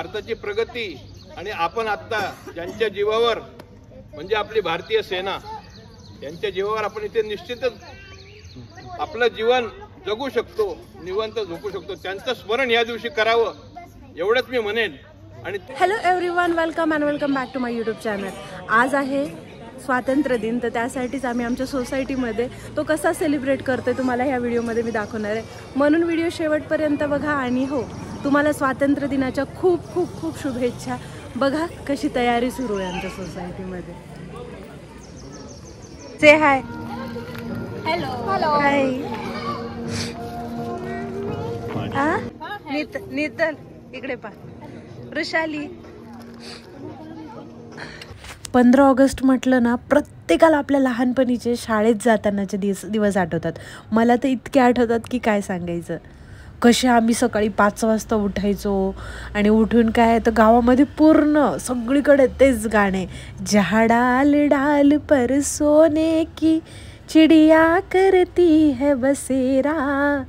भारताची प्रगती आणि आपण आता ज्यांच्या जीवावर म्हणजे आपली भारतीय सेना यांच्या जीवावर आपण इथे निश्चितच आपलं जीवन जगू शकतो, निवांत झोपू शकतो, त्यांचं स्मरण या दिवशी करावं एवढंच मी म्हणेन। आणि hello everyone, welcome and welcome back to my YouTube channel. आज आहे स्वातंत्र्य दिन, तर त्यासाठीच आम्ही आमच्या सोसायटीमध्ये तो कसा सेलिब्रेट करतोय तुम्हाला ह्या व्हिडिओमध्ये मी दाखवणार आहे, म्हणून व्हिडिओ शेवटपर्यंत बघा। आणि हो, तुम्हाला स्वातंत्र्य दिनाच्या खूप खूप खूप शुभेच्छा। बघा कशी तयारी सुरू आहे आमच्या सोसायटीमध्ये। से हाय, हॅलो, हाय। नीतल इकडे पा, वृषाली। 15 ऑगस्ट म्हटलं ना, प्रत्येकाला आपल्या लहानपणीचे शाळेत जातानाचे दिवस आठवतात। मला तर इतके आठवतात की काय सांगायचं। कसे आम्ही सकाळी 5 वाजता उठायचो आणि उठून काय तर गावामध्ये पूर्ण सगळीकडे तेच गाणे, जहाँ डाल डाल पर सोने की चिड़िया करती है बसेरा,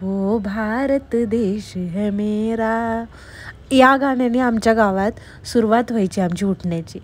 वो भारत देश है मेरा। या गाण्याने आमच्या गावात सुरुवात व्हायची आमची उठण्याची।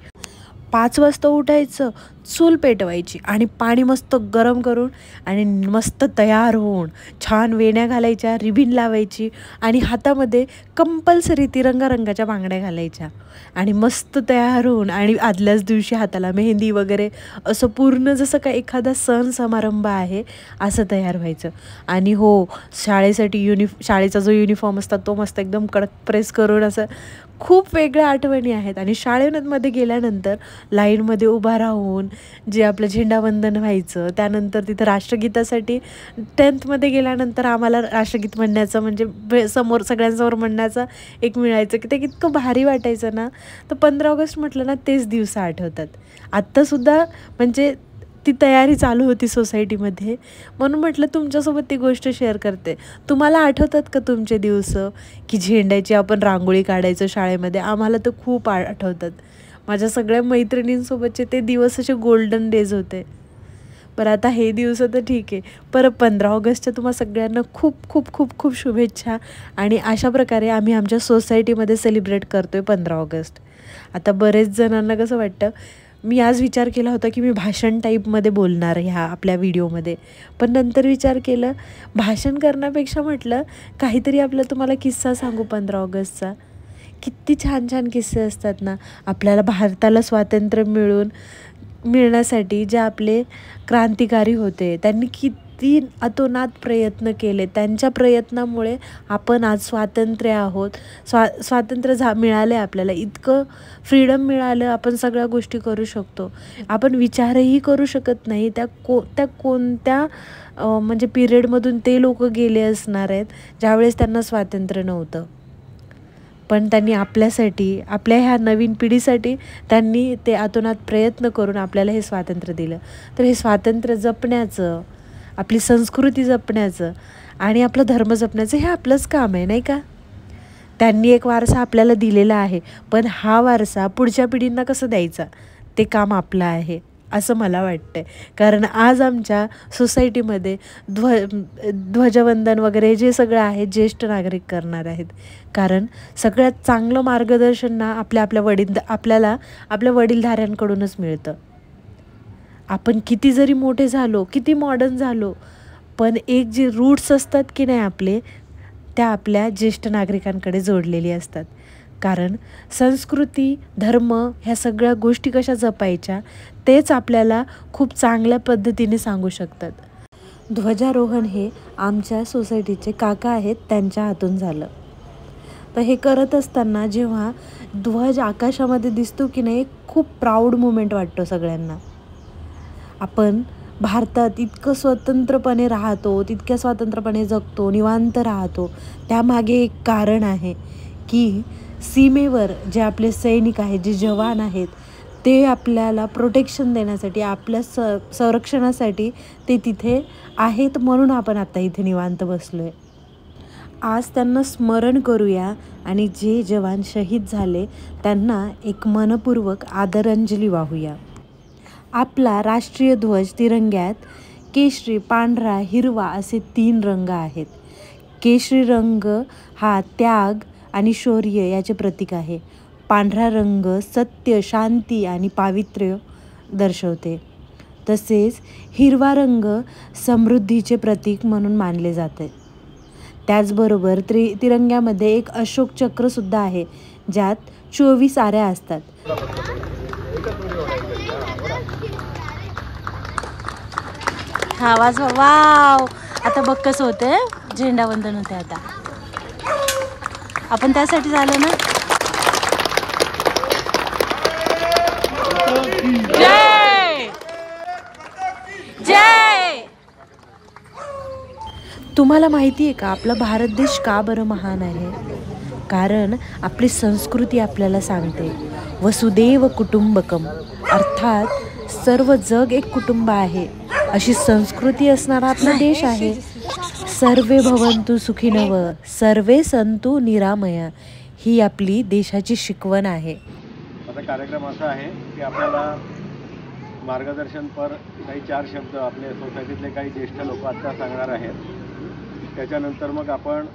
5 वाजता उठायचं, चूल पेटवायची आणि पाणी मस्त गरम करून आणि मस्त तयार होऊन छान वेण्या घालायच्या, रिबीन लावायची आणि हातामध्ये कंपल्सरी तिरंगाच्या बांगड्या घालायच्या आणि मस्त तयार होऊन आणि आदल्याच दिवशी हाताला मेहंदी वगैरे असं पूर्ण जसं काय एखादा सण समारंभ आहे असं तयार व्हायचं। आणि हो, शाळेसाठी शाळेचा जो युनिफॉर्म असतात तो मस्त एकदम कडक प्रेस करून असं खूप वेगळ्या आठवणी आहेत। आणि शाळेमध्ये गेल्यानंतर लाईनमध्ये उभा राहून जे आपलं झेंडावंदन व्हायचं, त्यानंतर तिथं राष्ट्रगीतासाठी 10th मध्ये गेल्यानंतर आम्हाला राष्ट्रगीत म्हणण्याचं म्हणजे सगळ्यांसमोर म्हणण्याचं एक मिळायचं की ते इतकं भारी वाटायचं ना। तर 15 ऑगस्ट म्हटलं ना, तेच दिवस आठवतात। आत्तासुद्धा म्हणजे ती तयारी चालू होती सोसायटीमध्ये, म्हणून म्हटलं तुमच्यासोबत ती गोष्ट शेअर करते। तुम्हाला आठवतात का तुमचे दिवस की झेंड्याची आपण रांगोळी काढायचो शाळेमध्ये? आम्हाला तर खूप आठवतात। माझ्या सगळ्या मैत्रिणींसोबतचे ते दिवस असे गोल्डन डेज होते। पण आता हे दिवस तर ठीक आहे, पर 15 ऑगस्टच्या तुम्हा सगळ्यांना खूप खूप खूप खूप शुभेच्छा। आणि अशा प्रकारे आम्ही आमच्या सोसायटीमध्ये सेलिब्रेट करतोय 15 ऑगस्ट। आता बरेच जणांना कसं वाटतं, मी आज विचार केला होता की मी भाषण टाईपमध्ये बोलणार ह्या आपल्या व्हिडिओमध्ये, पण नंतर विचार केलं भाषण करण्यापेक्षा म्हटलं काहीतरी आपलं तुम्हाला किस्सा सांगू 15 ऑगस्टचा। किती छान छान किस्से असतात ना आपल्याला भारताला स्वातंत्र्य मिळण्यासाठी। जे आपले क्रांतिकारी होते त्यांनी किती अतोनात प्रयत्न केले, त्यांच्या प्रयत्नामुळे आपण आज स्वातंत्र्य आहोत। स्वातंत्र्य मिळाले आपल्याला, इतकं फ्रीडम मिळालं, आपण सगळ्या गोष्टी करू शकतो। आपण विचारही करू शकत नाही त्या कोणत्या म्हणजे पिरियडमधून ते लोक गेले असणार आहेत ज्यावेळेस त्यांना स्वातंत्र्य नव्हतं, पण त्यांनी आपल्यासाठी, आपल्या ह्या नवीन पिढीसाठी त्यांनी ते अतोनात प्रयत्न करून आपल्याला हे स्वातंत्र्य दिलं। तर हे स्वातंत्र्य जपण्याचं, आपली संस्कृती जपण्याचं आणि आपला धर्म जपण्याचं हे आपलंच काम आहे, नाही का? त्यांनी एक वारसा आपल्याला दिलेला आहे, पण हा वारसा पुढच्या पिढींना कसं द्यायचा ते काम आपलं आहे असं मला वाटतंय। कारण आज आमच्या सोसायटीमध्ये ध्वजवंदन वगैरे जे सगळं आहे ज्येष्ठ नागरिक करणार आहेत। कारण सगळ्यात चांगलं मार्गदर्शन ना आपल्याला आपल्या वडीलधाऱ्यांकडूनच मिळतं। आपण किती जरी मोठे झालो, किती मॉडर्न झालो, पण एक जे रूट्स असतात की नाही आपले, त्या आपल्या ज्येष्ठ नागरिकांकडे जोडलेली असतात। कारण संस्कृती, धर्म ह्या सगळ्या गोष्टी कशा जपायच्या तेच आपल्याला खूप चांगल्या पद्धतीने सांगू शकतात। ध्वजारोहण हे आमच्या सोसायटीचे काका आहेत, त्यांच्या हातून झालं। तर हे करत असताना जेव्हा ध्वज आकाशामध्ये दिसतो की नाही, खूप प्राऊड मोमेंट वाटतो सगळ्यांना। आपण भारतात इतकं स्वतंत्रपणे राहतो, तितक्या स्वतंत्रपणे जगतो, निवांत राहतो, त्यामागे एक कारण आहे की सीमेवर जे आपले सैनिक आहेत, जे जवान आहेत, ते आपल्याला प्रोटेक्शन देण्यासाठी, आपल्या संरक्षणासाठी ते तिथे आहेत, म्हणून आपण आता इथे निवांत बसलोय। आज त्यांना स्मरण करूया आणि जे जवान शहीद झाले त्यांना एक मनपूर्वक आदरांजली वाहूया। आपला राष्ट्रीय ध्वज तिरंग्यात केशरी, पांढरा, हिरवा असे 3 रंग आहेत। केशरी रंग हा त्याग आणि शौर्य याचे प्रतीक आहे. पांढरा रंग सत्य, शांती आणि पावित्र्य दर्शवते. तसेच हिरवा रंग समृद्धीचे प्रतीक म्हणून मानले जाते. त्याचबरोबर तिरंग्यामध्ये एक अशोक चक्रसुद्धा आहे, ज्यात 24 आऱ्या असतात. हा आवाज वाव. आता बघ कसं होतंय, झेंडावंदन होते. आता आपण त्यासाठी झालो ना. जय जय. तुम्हाला माहिती आहे का आपला भारत देश का बरं महान आहे? कारण आपली संस्कृती आपल्याला सांगते, वसुदैव कुटुंबकम, अर्थात सर्व जग एक कुटुंब आहे अशी संस्कृती असणारा आपला देश आहे. सर्वे भवन्तु सुखिनः, सर्वे सन्तु निरामया, ही आपली देशाची शिकवण आहे. आता कार्यक्रम असा आहे की आपल्याला मार्गदर्शनपर काही 4 शब्द आपले सोसायटीतले काही ज्येष्ठ लोक आता सांगणार आहेत. त्याच्यानंतर मग आपण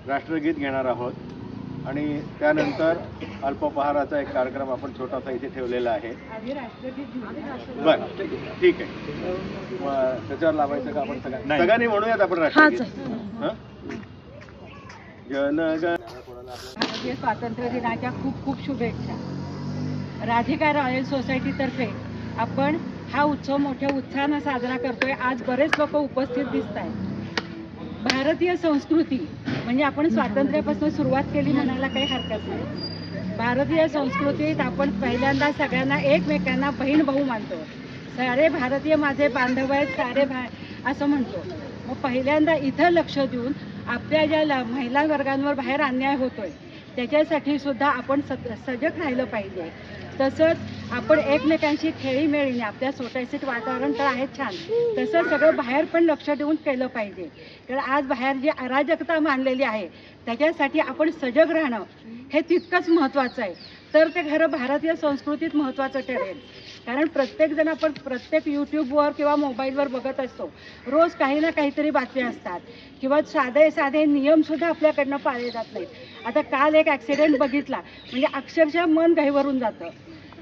राष्ट्रगीत घेणार आहोत आणि त्यानंतर अल्पोपहाराचा एक कार्यक्रम आपण छोटासा इथे ठेवलेला आहे. बरं ठीक आहे. मग त्याच्यावर लावायचं का आपण सगळ्यांनी म्हणूयात आपण राष्ट्रगीत. जनगण. भारतीय स्वातंत्र्य दिनाच्या खूप खूप शुभेच्छा. राधिका रॉयल सोसायटीतर्फे आपण हा उत्सव मोठ्या उत्साहानं साजरा करतोय. आज बरेच लोक उपस्थित दिसत आहेत. भारतीय संस्कृती म्हणजे आपण स्वातंत्र्यापासून सुरुवात केली म्हणायला काही हरकत नाही. भारतीय संस्कृतीत आपण पहिल्यांदा सगळ्यांना एकमेकांना बहीण भाऊ मानतो. सारे भारतीय माझे बांधव आहेत, सारे असं म्हणतो. मग पहिल्यांदा इथं लक्ष देऊन आपल्या ज्या महिला वर्गांवर बाहेर अन्याय होतोय त्याच्यासाठी सुद्धा आपण सजग राहिलं पाहिजे. तसंच आपण एकमेकांशी खेळीमेळीने, आपल्या सोसायटीत वातावरण तर आहे छान, तसं सगळं बाहेर पण लक्ष देऊन केलं पाहिजे. कारण आज बाहेर जी अराजकता मानलेली आहे त्याच्यासाठी आपण सजग राहणं हे तितकंच महत्त्वाचं आहे. तर ते खरं भारतीय संस्कृतीत महत्त्वाचं ठरेल. कारण प्रत्येकजण आपण प्रत्येक यूट्यूबवर किंवा मोबाईलवर बघत असतो. रोज काही ना काहीतरी बातम्या असतात किंवा साधे नियमसुद्धा आपल्याकडनं पाळले जात नाहीत. आता काल एक ॲक्सिडेंट बघितला म्हणजे अक्षरशः मन घाईवरून जातं.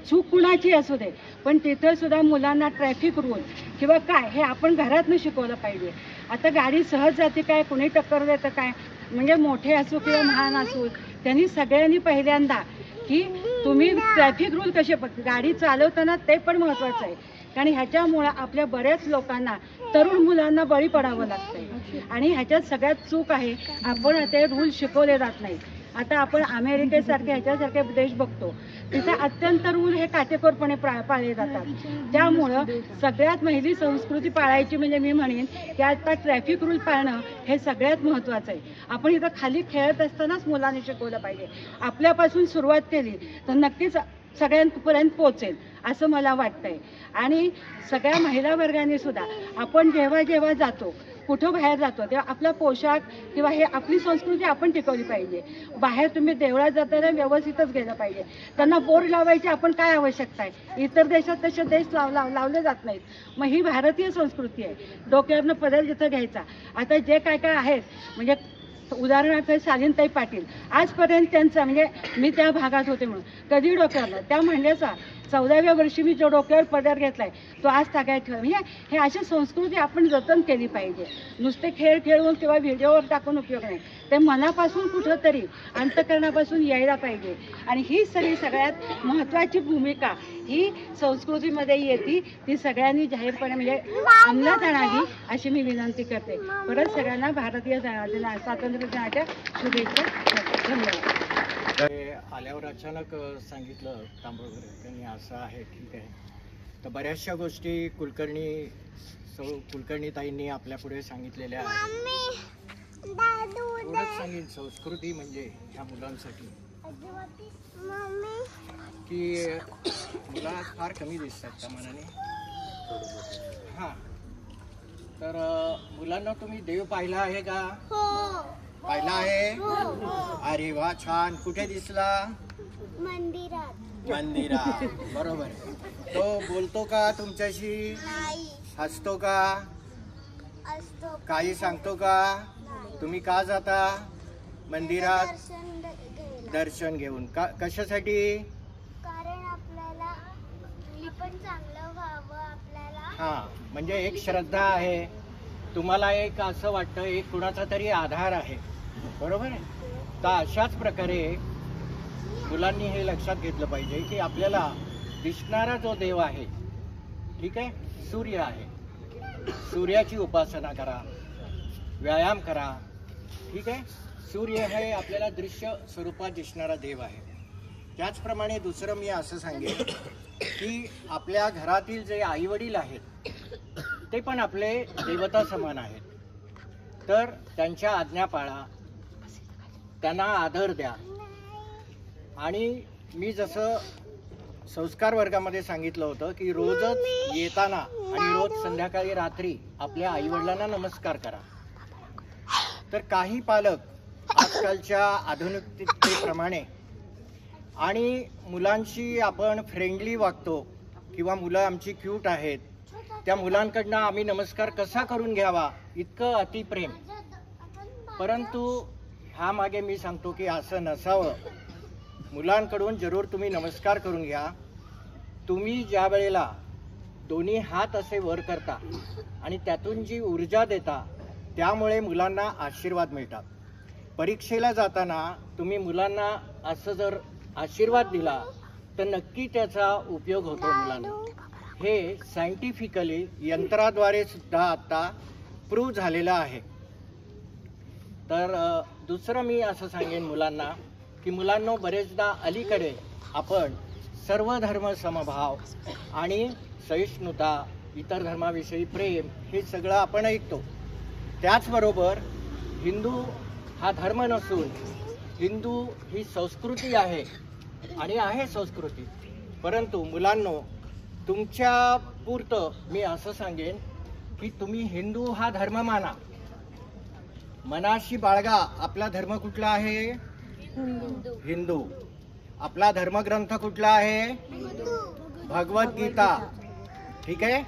चूक कुणाची असू दे, पण तिथं सुद्धा मुलांना ट्रॅफिक रूल किंवा काय हे आपण घरातनं शिकवलं पाहिजे. आता गाडी सहज जाते काय, कुणी टक्कर देतं काय, म्हणजे मोठे असो किंवा लहान असो, त्यांनी सगळ्यांनी पहिल्यांदा की तुम्ही ट्रॅफिक रूल कसे गाडी चालवताना ते पण महत्त्वाचं आहे. कारण ह्याच्यामुळं आपल्या बऱ्याच लोकांना, तरुण मुलांना बळी पडावं लागतंय आणि ह्याच्यात सगळ्यात चूक आहे आपण ते रूल शिकवले जात नाही. आता आपण अमेरिकेसारखे ह्याच्यासारखे देश बघतो, तिथे अत्यंत रूल हे काटेकोरपणे पाळले जातात. त्यामुळं सगळ्यात पहिली संस्कृती पाळायची म्हणजे मी म्हणेन की आता ट्रॅफिक रूल पाळणं हे सगळ्यात महत्त्वाचं आहे. आपण इथं खाली खेळत असतानाच मुलांनी शिकवलं पाहिजे. आपल्यापासून सुरुवात केली तर नक्कीच सगळ्यांपर्यंत पोहोचेल असं मला वाटतंय. आणि सगळ्या महिला वर्गाने सुद्धा आपण जेव्हा जातो, कुठं बाहेर जातो तेव्हा आपला पोशाख किंवा हे आपली संस्कृती आपण टिकवली पाहिजे. बाहेर तुम्ही देवळात जाताना व्यवस्थितच गेलं पाहिजे. त्यांना बोर्ड लावायची आपण काय आवश्यकता आहे? इतर देशात तसे देश लावले जात नाहीत. मग ही भारतीय संस्कृती आहे. डोक्यावरनं पदर जिथं घ्यायचा. आता जे काय आहेत म्हणजे उदाहरणार्थ शालीनताई पाटील, आजपर्यंत त्यांचा म्हणजे मी त्या भागात होते म्हणून कधी डोक्यावर, त्या म्हणल्याचा 14व्या वर्षी मी जो डोक्यावर पदर घेतलाय तो आज तागायत ठेवा. म्हणजे हे अशी संस्कृती आपण जतन केली पाहिजे. नुसते खेळ खेळून किंवा व्हिडिओवर टाकून उपयोग नाही. ते मनापासून कुठंतरी अंतःकरणापासून यायला पाहिजे. आणि ही सगळ्यात महत्त्वाची भूमिका ही संस्कृतीमध्ये येते, ती सगळ्यांनी जाहीरपणे म्हणजे अंमलात आणावी अशी मी विनंती करते. परत सगळ्यांना भारतीय स्वातंत्र्य दिनाच्या शुभेच्छा. धन्यवाद. आल्यावर अचानक सांगितलं तांबोळकर त्यांनी असं आहे, ठीक आहे. तर बऱ्याचशा गोष्टी कुलकर्णीताईंनी आपल्या पुढे सांगितलेल्या आहेत. एवढंच सांगेन, संस्कृती म्हणजे ह्या मुलांसाठी की मुलं फार कमी दिसतात त्या मनाने. हां, तर मुलांना तुम्ही देव पाहिला आहे का? पाहिला आहे? अरे वा, छान. कुठे दिसला? मंदिरात. बरोबर. तो बोलतो का तुमच्याशी? हसतो का? काही सांगतो का? तुम्ही का जाता मंदिरात? दर्शन घेऊन कशासाठी? कारण आपल्याला मी पण चांगलं व्हावं आपल्याला. हा, म्हणजे एक श्रद्धा आहे, तुम्हाला एक असं वाटतं एक कुणाचा तरी आधार आहे, बरोबर आहे. तर अशाच प्रकारे मुलांनी हे लक्षात घेतलं पाहिजे की आपल्याला दिसणारा जो देव आहे, ठीक आहे, सूर्य आहे, सूर्याची उपासना करा, व्यायाम करा, ठीक आहे. सूर्य हे आपल्याला दृश्य स्वरूपात दिसणारा देव आहे. त्याचप्रमाणे दुसरं मी असं सांगेन की आपल्या घरातील जे आईवडील आहेत ते पण आपले देवता समान आहेत. तर त्यांच्या आज्ञा पाळा, त्यांना आदर द्या. आणि मी जसं संस्कार वर्गामध्ये सांगितलं होतं की रोजच येताना आणि रोज संध्याकाळी रात्री आपल्या आईवडिलांना नमस्कार करा. तर काही पालक आजकालच्या आधुनिकतेप्रमाणे आणि मुलांशी आपण फ्रेंडली वागतो किंवा मुलं आमची क्यूट आहेत, त्या मुलांकडनं आम्ही नमस्कार कसा करून घ्यावा इतकं अतिप्रेम. परंतु ह्या मागे मी सांगतो की असं नसावं. मुलांकडून जरूर तुम्ही नमस्कार करून घ्या. तुम्ही ज्या वेळेला दोन्ही हात असे वर करता आणि त्यातून जी ऊर्जा देता त्यामुळे मुलांना आशीर्वाद मिळतात. परीक्षेला जाताना तुम्ही मुलांना असं जर आशीर्वाद दिला तर नक्की त्याचा उपयोग होतो मुलांना. हे सायंटिफिकली यंत्राद्वारे सुद्धा आता प्रूव्ह झालेलं आहे. तर दुसरं मी असं सांगेन मुलांना की मुलांनो, बरेचदा अलीकडे आपण सर्व धर्म समभाव आणि सहिष्णुता, इतर धर्माविषयी प्रेम हे सगळं आपण ऐकतो. त्याचबरोबर हिंदू हा धर्म नसून हिंदू ही संस्कृती आहे आणि आहे संस्कृती. परंतु मुलांनो, तुमच्या पुरतं मी असं सांगेन की तुम्ही हिंदू हा धर्म माना, मनाशी बाळगा. आपला धर्म कुठला आहे? हिंदू. आपला धर्मग्रंथ कुठला आहे? भगवद्गीता. ठीक आहे,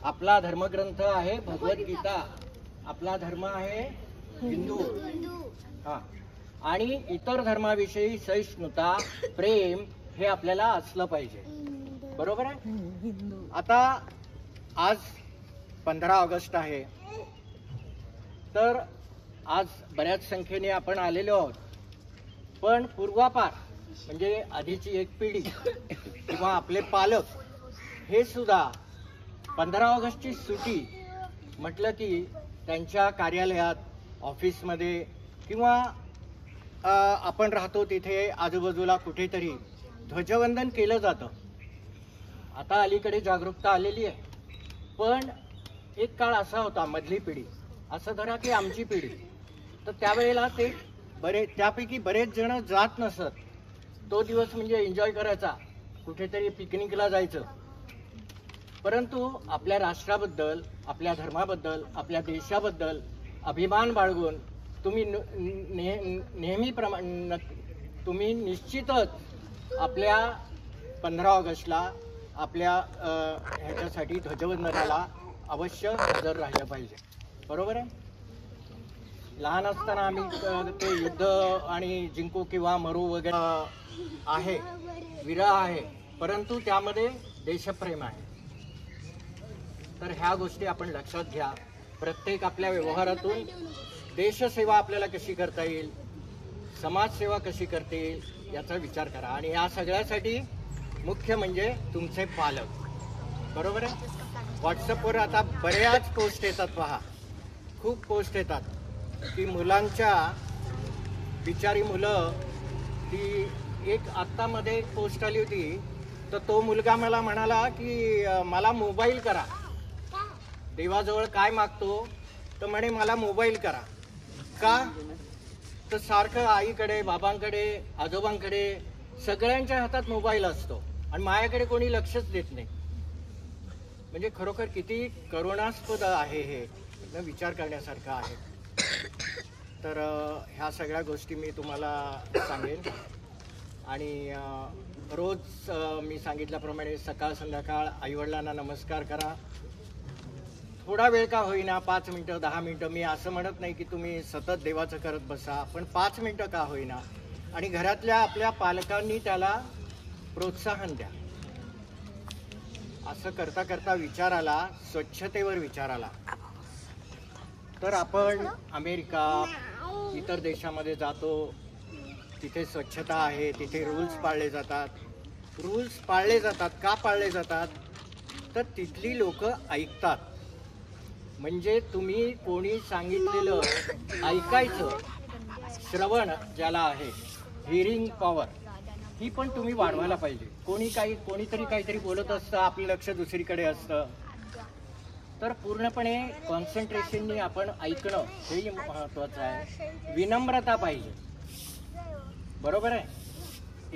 आपला धर्मग्रंथ आहे भगवद्गीता. आपला धर्म आहे हिंदू. हा, आणि इतर धर्माविषयी सहिष्णुता, प्रेम हे आपल्याला असलं पाहिजे, बरोबर आहे. आता आज 15 ऑगस्ट आहे, तर आज बऱ्याच संख्येने आपण आलेलो आहोत. पण पूर्वापार म्हणजे आधीची एक पिढी किंवा आपले पालक हे सुद्धा 15 ऑगस्टची सुट्टी म्हटलं की त्यांच्या कार्यालयात, ऑफिसमध्ये किंवा आपण राहतो तिथे आजूबाजूला कुठेतरी ध्वजवंदन केलं जातं. आता अलीकडे जागरूकता आलेली आहे. पण एक काळ असा होता, मधली पिढी, असं धरा की आमची पिढी, तर त्यावेळेला ते त्यापैकी बरेच जण जात नसत. तो दिवस म्हणजे एन्जॉय करायचा, कुठेतरी पिकनिकला जायचं. परंतु आपल्या राष्ट्राबद्दल, आपल्या धर्माबद्दल, आपल्या देशाबद्दल अभिमान बाळगून तुम्ही नेहमीप्रमाणे तुम्ही निश्चितच आपल्या 15 ऑगस्टला आपल्या ह्याच्यासाठी ध्वजवंदनाला अवश्य हजर राहिलं पाहिजे, बरोबर आहे. लहान असताना आम्ही ते युद्ध आणि जिंकू किंवा मरू वगैरे आहे, विरह आहे, परंतु त्यामध्ये देशप्रेम आहे. तर ह्या गोष्टी आपण लक्षात घ्या. प्रत्येक आपल्या व्यवहारातून देशसेवा आपल्याला कशी करता येईल, समाजसेवा कशी करता येईल याचा विचार करा. आणि या सगळ्यासाठी मुख्य म्हणजे तुमचे पालक, बरोबर आहे. व्हॉट्सअपवर आता बऱ्याच पोस्ट येतात, पहा, खूप पोस्ट येतात की मुलांच्या, बिचारी मुलं, ती एक आत्तामध्ये एक पोस्ट आली होती, तर तो मुलगा मला म्हणाला की मला मोबाईल करा. देवाजवळ काय मागतो तर म्हणे मला मोबाईल करा. का तर सारखं आईकडे, बाबांकडे, आजोबांकडे सगळ्यांच्या हातात मोबाईल असतो आणि माझ्याकडे कोणी लक्षच देत नाही. म्हणजे खरोखर किती करुणास्पद आहे हे, विचार करण्यासारखं आहे. तर ह्या सगळ्या गोष्टी मी तुम्हाला सांगेन. आणि रोज मी सांगितल्याप्रमाणे सकाळ संध्याकाळ आईवडिलांना नमस्कार करा. थोडा वेळ का होईना, 5 मिनटं 10 मिनटं, मी असं म्हणत नाही की तुम्ही सतत देवाचं करत बसा, पण 5 मिनटं का होईना आणि घरातल्या आपल्या पालकांनी त्याला प्रोत्साहन द्या. असं करता करता विचार आला, स्वच्छतेवर विचार आला. तर आपण अमेरिका इतर देशामध्ये जातो, तिथे स्वच्छता आहे, तिथे रूल्स पाळले जातात. रूल्स पाळले जातात का पाळले जातात? तर तिथली लोक ऐकतात. म्हणजे तुम्ही कोणी सांगितलेलं ऐकायचं, श्रवण ज्याला आहे, हिअरिंग पॉवर, ही पण तुम्ही वाढवायला पाहिजे. कोणीतरी काहीतरी बोलत असतं, आपलं लक्ष दुसरीकडे असतं. तर पूर्णपणे कॉन्सन्ट्रेशननी आपण ऐकणं हेही महत्त्वाचं आहे. विनम्रता पाहिजे. बरोबर आहे.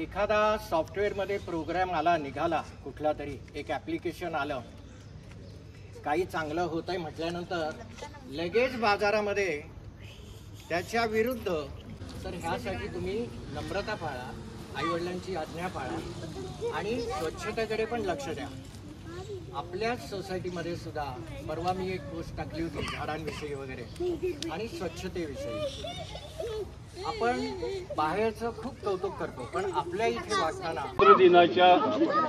एखादा सॉफ्टवेअरमध्ये प्रोग्राम निघाला, कुठला तरी एक ॲप्लिकेशन आलं, काही चांगलं होत आहे म्हटल्यानंतर लगेच बाजारामध्ये त्याच्या विरुद्ध. तर ह्यासाठी तुम्ही नम्रता पाळा, आईवडिलांची आज्ञा पाळा आणि स्वच्छतेकडे पण लक्ष द्या. आपल्याच सोसायटीमध्ये सुद्धा परवा मी एक पोस्ट टाकली होती झाडांविषयी वगैरे आणि स्वच्छतेविषयी. आपण बाहेरचं खूप कौतुक करतो, पण आपल्या इथे वागताना स्वातंत्र्य दिनाच्या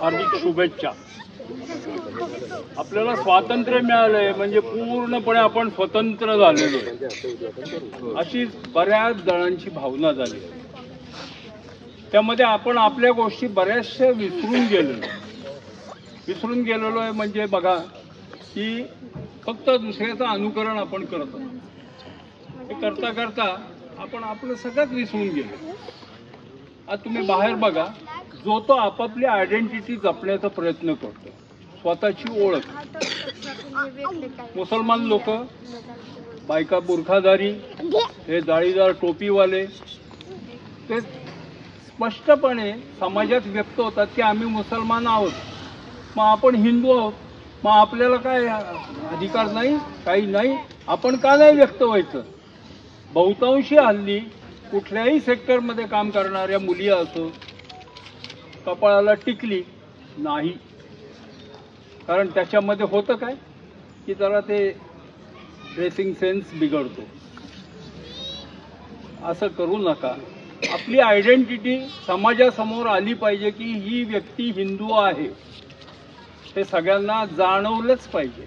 हार्दिक शुभेच्छा. आपल्याला स्वातंत्र्य मिळालंय म्हणजे पूर्णपणे आपण स्वतंत्र झालेलो आहे, अशी बऱ्याच जणांची भावना झाली. त्यामध्ये आपण आपल्या गोष्टी बऱ्याचशा विसरून गेलेलो आहे. म्हणजे बघा की फक्त दुसऱ्याचं अनुकरण आपण करतो. हे करता करता आपण आपलं सगळंच विसरून गेलो. आज तुम्ही बाहेर बघा, जो तो आपापली आयडेंटिटी जपण्याचा प्रयत्न करतो, स्वतःची ओळख. मुसलमान लोक, बायका बुरखाधारी, हे जाळीदार टोपीवाले, ते स्पष्टपणे समाजात व्यक्त होतात की आम्ही मुसलमान आहोत, मग आपण हिंदू आहोत, मग आपल्याला काय अधिकार नाही, काही नाही, आपण का नाही व्यक्त व्हायचं? बहुतांशी हल्ली कुठल्याही सेक्टरमध्ये काम करणाऱ्या मुली असो, कपाळाला टिकली नाही. कारण त्याच्यामध्ये होतं काय की जरा ते ड्रेसिंग सेन्स बिघडतो. असं करू नका. आपली आयडेंटिटी समाजासमोर आली पाहिजे की ही व्यक्ती हिंदू आहे, हे सगळ्यांना जाणवलंच पाहिजे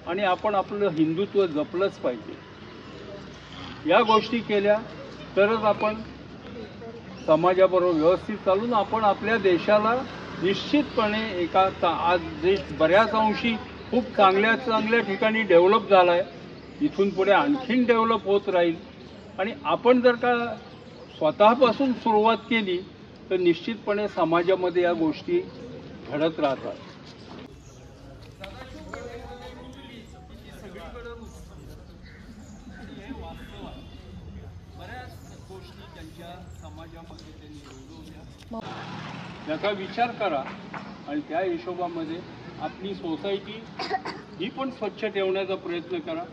आणि आपण आपलं हिंदुत्व जपलंच पाहिजे. या गोष्टी केल्या तरच आपण समाजाबरोबर व्यवस्थित चालून आपण आपल्या देशाला निश्चितपणे आज देश बऱ्याच अंशी खूप चांगल्या ठिकाणी डेव्हलप झाला आहे. इथून पुढे आणखीन डेव्हलप होत राहील. आणि आपण जर का स्वतःपासून सुरुवात केली तर निश्चितपणे समाजामध्ये या गोष्टी घडत राहतात. याचा विचार करा आणि त्या हिशोबामध्ये आपली सोसायटी ही पण स्वच्छ ठेवण्याचा प्रयत्न करा.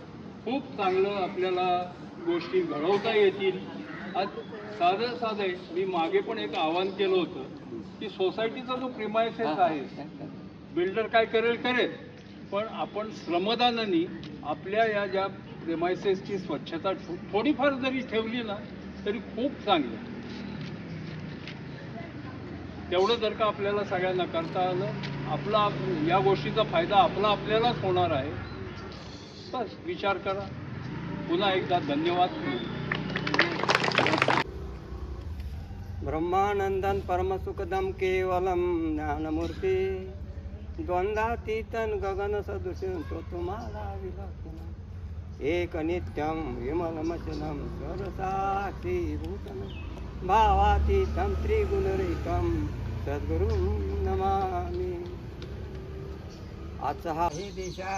खूप चांगलं आपल्याला गोष्टी घडवता येतील. आज साधं मी मागे पण एक आवाहन केलं होतं की सोसायटीचा जो प्रिमायसेस आहे, बिल्डर काय करेल, पण आपण श्रमदानाने आपल्या या ज्या प्रिमायसेसची स्वच्छता थोडीफार जरी ठेवली ना तरी खूप चांगलं. तेवढं जर का आपल्याला सगळ्यांना करता आलं, या गोष्टीचा फायदा आपल्यालाच होणार आहे. बस विचार करा. पुन्हा एकदा धन्यवाद. ब्रह्मानंदन परमसुखदम केवलम ज्ञानमूर्ती द्वंद्वातीतन गगन सदृशं तो तुम्हाला विलक्षण एक नित्यम विमलमचलम सर्वसाक्षीभूतम भावातीतम त्रिगुणरहितम सद्गुरुं नमामि. आजचा हा हे देशा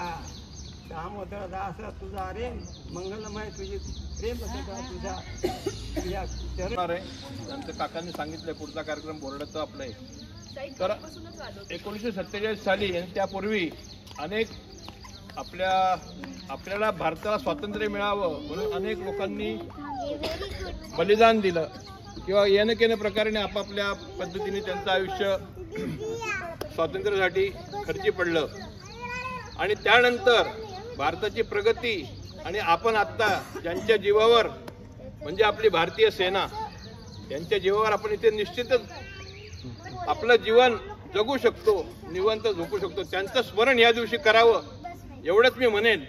दामोदर दास तुझा रे मंगलमय तुझी प्रेम तुझा त्यांचं काकांनी सांगितलं पुढचा कार्यक्रम बोर्डाचा आपला आहे. तर 1947 साली आणि त्यापूर्वी अनेक आपल्याला भारताला स्वातंत्र्य मिळावं म्हणून अनेक लोकांनी बलिदान दिलं किंवा येणं केल्या प्रकारे आपापल्या पद्धतीने त्यांचं आयुष्य स्वातंत्र्यासाठी खर्ची पडलं. आणि त्यानंतर भारताची प्रगती आणि आपण आत्ता ज्यांच्या जीवावर म्हणजे आपली भारतीय सेना यांच्या जीवावर आपण इथे निश्चितच आपलं जीवन जगू शकतो, निवांत झोपू शकतो. त्यांचं स्मरण या दिवशी करावं एवढंच मी म्हणेन.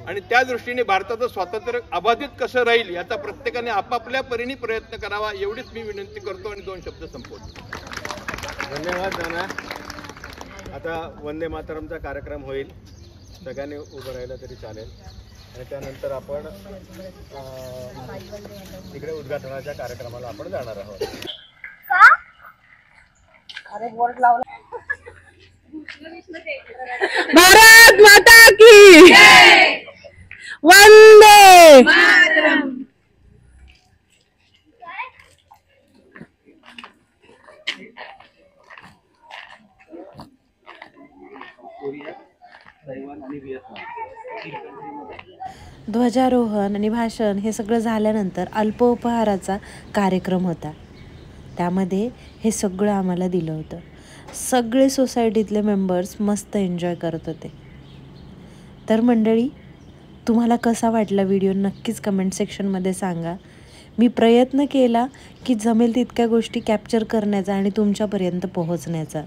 आणि त्या दृष्टीने भारताचं स्वातंत्र्य अबाधित कसं राहील याचा प्रत्येकाने आपापल्या परीने प्रयत्न करावा एवढीच मी विनंती करतो आणि 2 शब्द संपवतो. धन्यवाद नाना. आता वंदे मातरमचा कार्यक्रम होईल, सगळ्यांनी उभं राहिलं तरी चालेल आणि त्यानंतर आपण तिकडे उद्घाटनाच्या कार्यक्रमाला आपण जाणार आहोत. भारत माता की वंदे मातरम. ध्वजारोहण आणि भाषण हे सगळं झाल्यानंतर अल्पोपहाराचा कार्यक्रम होता. त्यामध्ये हे सगळं आम्हाला दिलं होतं. सगळे सोसायटीतले मेंबर्स मस्त एन्जॉय करत होते. तर मंडळी, तुम्हाला कसा वाटला व्हिडिओ नक्कीच कमेंट सेक्शनमध्ये सांगा. मी प्रयत्न केला की जमेल तितक्या गोष्टी कॅप्चर करण्याचा आणि तुमच्यापर्यंत पोहोचण्याचा.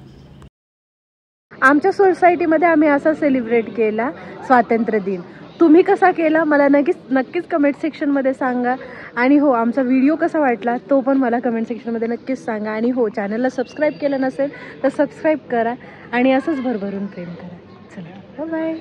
आमच्या सोसायटीमध्ये आम्ही असा सेलिब्रेट केला स्वातंत्र्य दिन. तुम्ही कसा केला मला नक्कीच कमेंट सेक्शनमध्ये सांगा. आणि हो, आमचा व्हिडिओ कसा वाटला तो पण मला कमेंट सेक्शनमध्ये नक्कीच सांगा. आणि हो, चॅनलला सबस्क्राईब केलं नसेल तर सबस्क्राईब करा आणि असंच भरभरून प्रेम करा. चला, बाय.